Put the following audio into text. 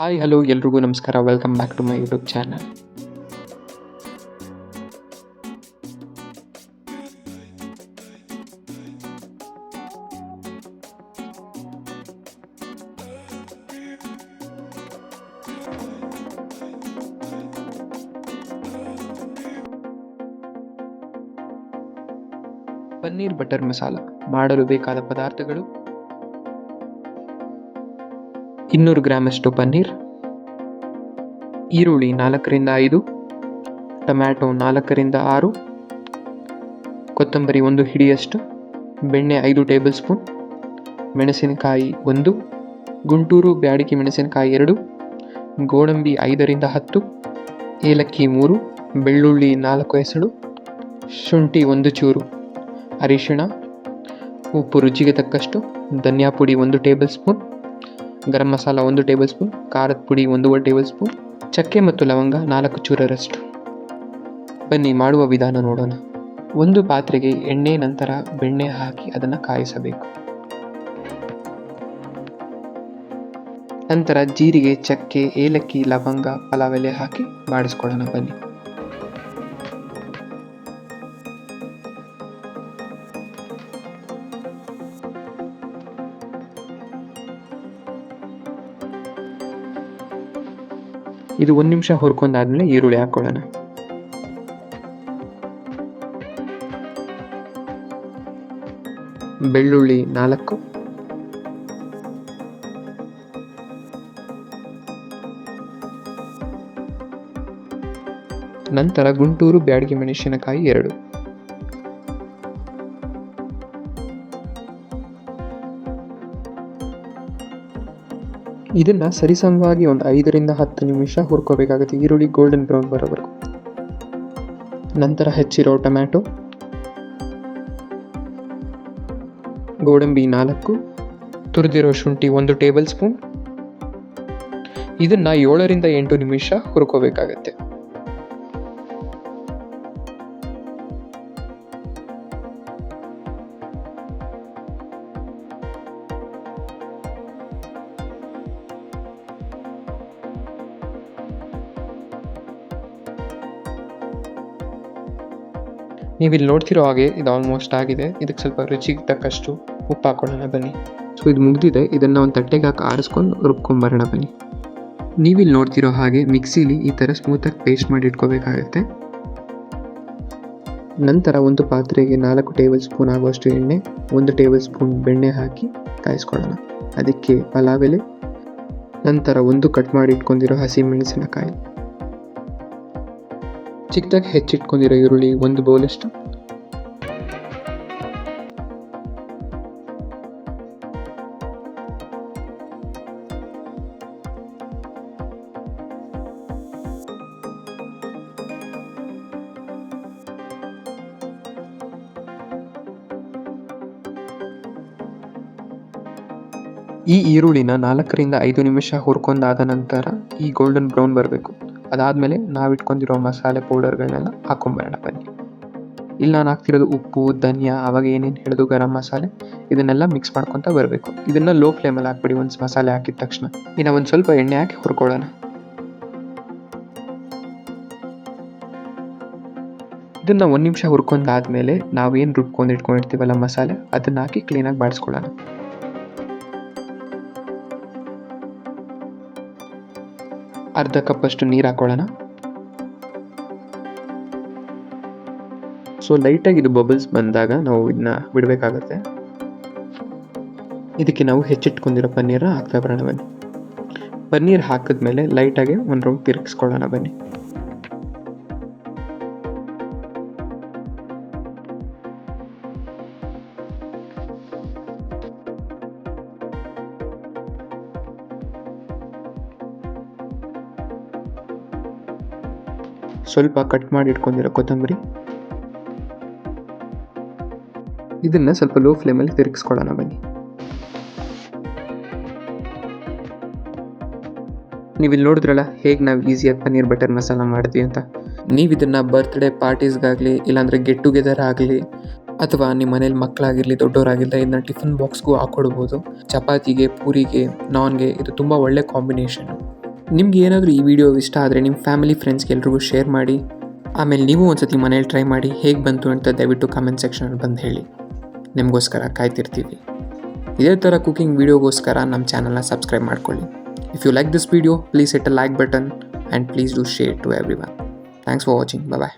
Hi hello ಎಲ್ರಿಗೂ ನಮಸ್ಕಾರ. Welcome back to my YouTube channel. Paneer butter masala ಮಾಡಲು ಬೇಕಾದ ಪದಾರ್ಥಗಳು: 200 ಗ್ರಾಮಷ್ಟು ಪನ್ನೀರ್, ಈರುಳ್ಳಿ 4ರಿಂದ 5, ಟೊಮ್ಯಾಟೊ 4ರಿಂದ 6, ಕೊತ್ತಂಬರಿ 1 ಹಿಡಿಯಷ್ಟು, ಬೆಣ್ಣೆ 5 ಟೇಬಲ್ ಸ್ಪೂನ್, ಮೆಣಸಿನಕಾಯಿ 1, ಗುಂಟೂರು ಬ್ಯಾಡಗಿ ಮೆಣಸಿನಕಾಯಿ 2, ಗೋಡಂಬಿ 5ರಿಂದ 10, ಏಲಕ್ಕಿ 3, ಬೆಳ್ಳುಳ್ಳಿ 4 ಎಸಳು, ಶುಂಠಿ 1 ಚೂರು, ಅರಿಶಿಣ, ಉಪ್ಪು ರುಚಿಗೆ ತಕ್ಕಷ್ಟು, ಧನಿಯಾ ಪುಡಿ 1 table spoon, garam masala 1 table spoon, ಖಾರದ ಪುಡಿ 1 ಟೇಬಲ್ ಸ್ಪೂನ್, ಚಕ್ಕೆ ಮತ್ತು ಲವಂಗ 4 ಚೂರರಷ್ಟು. ಬನ್ನಿ ಮಾಡುವ ವಿಧಾನ ನೋಡೋಣ. ಒಂದು ಪಾತ್ರೆಗೆ ಎಣ್ಣೆ ನಂತರ ಬೆಣ್ಣೆ ಹಾಕಿ ಅದನ್ನು ಕಾಯಿಸಬೇಕು. ನಂತರ ಜೀರಿಗೆ, ಚಕ್ಕೆ, ಏಲಕ್ಕಿ, ಲವಂಗ, ಪಲಾವ್ ಎಲೆ ಹಾಕಿ ಬಾಡಿಸ್ಕೊಳ್ಳೋಣ. ಬನ್ನಿ. ಇದು 1 ನಿಮಿಷ ಹುರ್ಕೊಂಡಾದ್ಮೇಲೆ ಈರುಳ್ಳಿ ಹಾಕೊಳ್ಳೋಣ. ಬೆಳ್ಳುಳ್ಳಿ 4, ನಂತರ ಗುಂಟೂರು ಬ್ಯಾಡಗಿ ಮೆಣಸಿನಕಾಯಿ 2, ಇದನ್ನ ಸರಿಸಮವಾಗಿ ಒಂದು 5ರಿಂದ 10 ನಿಮಿಷ ಹುರ್ಕೋಬೇಕಾಗುತ್ತೆ, ಈರುಳ್ಳಿ ಗೋಲ್ಡನ್ ಬ್ರೌನ್ ಬರೋವರೆಗೂ. ನಂತರ ಹೆಚ್ಚಿರೋ ಟೊಮ್ಯಾಟೊ, ಗೋಡಂಬಿ 4, ತುರಿದಿರೋ ಶುಂಠಿ 1 ಟೇಬಲ್ ಸ್ಪೂನ್, ಇದನ್ನ 7ರಿಂದ 8 ನಿಮಿಷ ಹುರ್ಕೋಬೇಕಾಗತ್ತೆ. ನೀವು ಇಲ್ಲಿ ನೋಡ್ತಿರೋ ಹಾಗೆ ಇದು ಆಲ್ಮೋಸ್ಟ್ ಆಗಿದೆ. ಇದಕ್ಕೆ ಸ್ವಲ್ಪ ರುಚಿಗೆ ತಕ್ಕಷ್ಟು ಉಪ್ಪು ಹಾಕೊಳ್ಳೋಣ. ಬನ್ನಿ. ಸೊ ಇದು ಮುಗ್ದಿದೆ. ಇದನ್ನು ಒಂದು ತಟ್ಟೆಗೆ ಹಾಕಿ ಆರಿಸ್ಕೊಂಡು ರುಬ್ಕೊಂಬರೋಣ. ಬನ್ನಿ. ನೀವಿಲ್ಲಿ ನೋಡ್ತಿರೋ ಹಾಗೆ ಮಿಕ್ಸಿಲಿ ಈ ಥರ ಸ್ಮೂತಾಗಿ ಪೇಸ್ಟ್ ಮಾಡಿ ಇಟ್ಕೋಬೇಕಾಗತ್ತೆ. ನಂತರ ಒಂದು ಪಾತ್ರೆಗೆ 4 ಟೇಬಲ್ ಸ್ಪೂನ್ ಆಗುವಷ್ಟು ಎಣ್ಣೆ, 1 ಟೇಬಲ್ ಸ್ಪೂನ್ ಬೆಣ್ಣೆ ಹಾಕಿ ಕಾಯಿಸ್ಕೊಳ್ಳೋಣ. ಅದಕ್ಕೆ ಪಲಾವ್ ಎಲೆ, ನಂತರ 1 ಕಟ್ ಮಾಡಿ ಇಟ್ಕೊಂಡಿರೋ ಹಸಿ ಮೆಣಸಿನಕಾಯಿ, ಚಿಕ್ಕದಾಗಿ ಹೆಚ್ಚಿಟ್ಕೊಂಡಿರೋ ಈರುಳ್ಳಿ 1 ಬೌಲಷ್ಟು, ಈ ಈರುಳ್ಳಿನ 4ರಿಂದ 5 ನಿಮಿಷ ಹುರ್ಕೊಂಡಾದ ನಂತರ ಈ ಗೋಲ್ಡನ್ ಬ್ರೌನ್ ಬರಬೇಕು. ಅದಾದಮೇಲೆ ನಾವಿಟ್ಕೊಂಡಿರೋ ಮಸಾಲೆ ಪೌಡರ್ಗಳನ್ನೆಲ್ಲ ಹಾಕೊಂಬರೋಣ. ಬನ್ನಿ. ಇಲ್ಲಿ ನಾನು ಹಾಕ್ತಿರೋದು ಉಪ್ಪು, ಧನಿಯಾ, ಅವಾಗ ಏನೇನು ಹೇಳಿದ್ರು ಗರಂ ಮಸಾಲೆ, ಇದನ್ನೆಲ್ಲ ಮಿಕ್ಸ್ ಮಾಡ್ಕೊತ ಬರಬೇಕು. ಇದನ್ನು ಲೋ ಫ್ಲೇಮಲ್ಲಿ ಹಾಕ್ಬಿಡಿ ಒಂದು ಮಸಾಲೆ ಹಾಕಿದ ತಕ್ಷಣ. ಇನ್ನು ಒಂದು ಸ್ವಲ್ಪ ಎಣ್ಣೆ ಹಾಕಿ ಹುರ್ಕೊಳ್ಳೋಣ. ಇದನ್ನು 1 ನಿಮಿಷ ಹುರ್ಕೊಂಡಾದ್ಮೇಲೆ ನಾವೇನು ರುಬ್ಕೊಂಡು ಇಟ್ಕೊಂಡಿರ್ತೀವಲ್ಲ ಮಸಾಲೆ, ಅದನ್ನು ಹಾಕಿ ಕ್ಲೀನಾಗಿ ಬಾಡಿಸ್ಕೊಳ್ಳೋಣ. ಅರ್ಧ ಕಪ್ಪಷ್ಟು ನೀರು ಹಾಕೊಳ್ಳೋಣ. ಸೊ ಲೈಟಾಗಿ ಇದು ಬಬಲ್ಸ್ ಬಂದಾಗ ನಾವು ಇದನ್ನ ಬಿಡಬೇಕಾಗತ್ತೆ. ಇದಕ್ಕೆ ನಾವು ಹೆಚ್ಚಿಟ್ಕೊಂಡಿರೋ ಪನ್ನೀರನ್ನ ಹಾಕ್ತಾ ಬರೋಣ. ಬನ್ನಿ. ಪನ್ನೀರ್ ಹಾಕಿದ್ಮೇಲೆ ಲೈಟಾಗಿ ಒಂದು ರೌಂಡ್ ತಿರುಗಿಸ್ಕೊಳ್ಳೋಣ. ಬನ್ನಿ. ಸ್ವಲ್ಪ ಕಟ್ ಮಾಡಿ ಇಟ್ಕೊಂಡಿರೋ ಕೊತ್ತಂಬರಿ, ಇದನ್ನು ಸ್ವಲ್ಪ ಲೋ ಫ್ಲೇಮಲ್ಲಿ ತಿರುಗಿಸ್ಕೊಳ್ಳೋಣ. ಬನ್ನಿ. ನೀವು ಇಲ್ಲಿ ನೋಡಿದ್ರಲ್ಲ ಹೇಗೆ ನಾವು ಈಸಿಯಾಗಿ ಪನ್ನೀರ್ ಬಟರ್ ಮಸಾಲ ಮಾಡಿದ್ವಿ ಅಂತ. ನೀವು ಇದನ್ನು ಬರ್ತ್ಡೇ ಪಾರ್ಟೀಸ್ಗಾಗಲಿ, ಇಲ್ಲಾಂದರೆ ಗೆಟ್ ಟುಗೆದರ್ ಆಗಲಿ, ಅಥವಾ ನಿಮ್ಮ ಮನೇಲಿ ಮಕ್ಕಳಾಗಿರಲಿ ದೊಡ್ಡವರಾಗಿರಲಿ ಇದನ್ನ ಟಿಫಿನ್ ಬಾಕ್ಸ್ಗೂ ಹಾಕ್ಕೊಡ್ಬೋದು. ಚಪಾತಿಗೆ, ಪೂರಿಗೆ, ನಾನ್ಗೆ ಇದು ತುಂಬ ಒಳ್ಳೆ ಕಾಂಬಿನೇಷನ್. ನಿಮ್ಗೆ ಏನಾದರೂ ಈ ವಿಡಿಯೋ ಇಷ್ಟ ಆದರೆ ನಿಮ್ಮ ಫ್ಯಾಮಿಲಿ ಫ್ರೆಂಡ್ಸ್ಗೆ ಎಲ್ರಿಗೂ ಶೇರ್ ಮಾಡಿ. ಆಮೇಲೆ ನೀವು ಒಂದ್ಸತಿ ಮನೇಲಿ ಟ್ರೈ ಮಾಡಿ ಹೇಗೆ ಬಂತು ಅಂತ ದಯವಿಟ್ಟು ಕಮೆಂಟ್ ಸೆಕ್ಷನಲ್ಲಿ ಬಂದು ಹೇಳಿ. ನಿಮಗೋಸ್ಕರ ಕಾಯ್ತಿರ್ತೀವಿ. ಇದೇ ಥರ ಕುಕಿಂಗ್ ವೀಡಿಯೋಗೋಸ್ಕರ ನಮ್ಮ ಚಾನಲ್ನ ಸಬ್ಸ್ಕ್ರೈಬ್ ಮಾಡ್ಕೊಳ್ಳಿ. If you like this video please hit a like button and please do share to everyone. Thanks for watching. Bye.